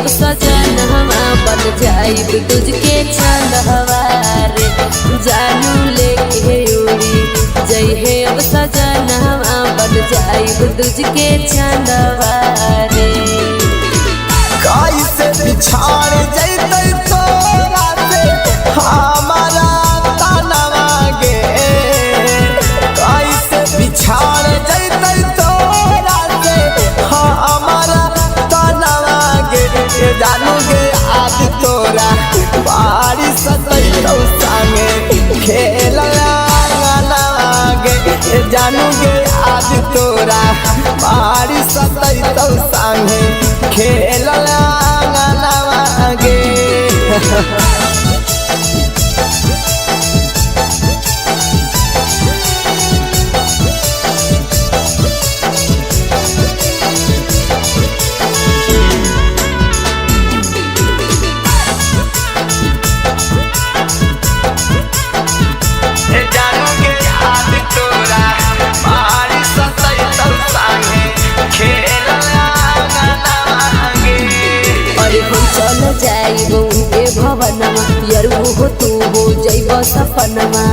अब सजनवा बन जाइब तुझके चंदवा रे जानू लेके उड़ी जइहे अब सजनवा बन जाइब तुझके चंदवा रे कैसे बिछाड़ जैते तोरा से हमारा तनवा गे कैसे बिछाड़ जैते तोरा से हमारा तनवा गे जानू गे आज तोरा बारिश सतैतौ संगे खेलला गे जानू गे आज तोरा बारिश सतैतौ संगे खेलला गे चल जाइब उनके भवनमा यरू हो तू हो जइब सपनमा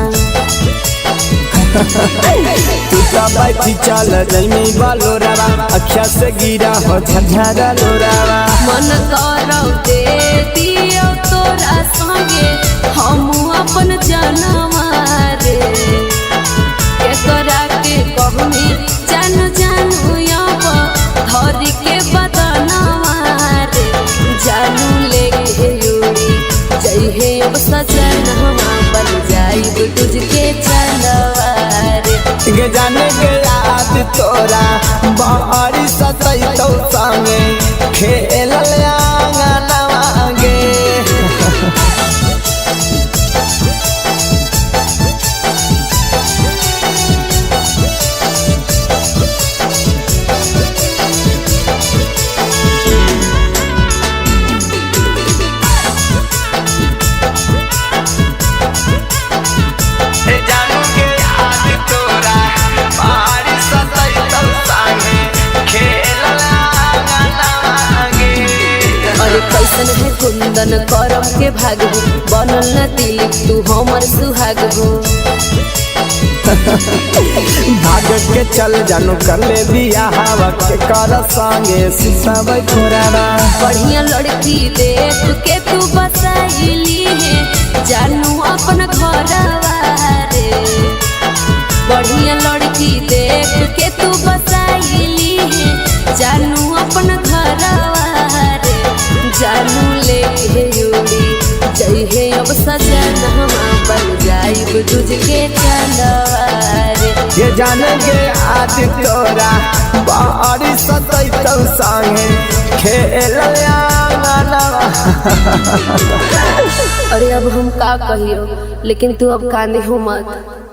तू का बैठी चल जइमी बालोरावा अखिया से गिरा हो झझरा लोरावा मन करौ दे दियो तोरा संगे हम अपन जनवा रे केकरा के कहमी जान जानू अब धरी के बदनवा रे जानू लेके उड़ी जइहे अब सजनवा बन जाइब तुझके चंदवा रे जाने के याद तोरा बारी सतैतौ संगे खेलला गे कैसन है कुंदन करम के भाग हो बनल न दिल तू हमर सुहाग हो भाग के चल जानू कर ले बियाह के कर संगे सिसब छोरावा बढ़िया लड़की देख के तू बसाइली है जानू अपन घरवा रे बढ़िया लड़की देख के तू बसाइली है जानू अपन घरवा रे जानू लेके उड़ी जइहे अब सजनवा बन जाइब तुझके चंदवा रे ये जाने के आज तोरा बारी सतैतौ संगे खेलला अरे अब हम का कहियो लेकिन तू अब कांदे हो मत।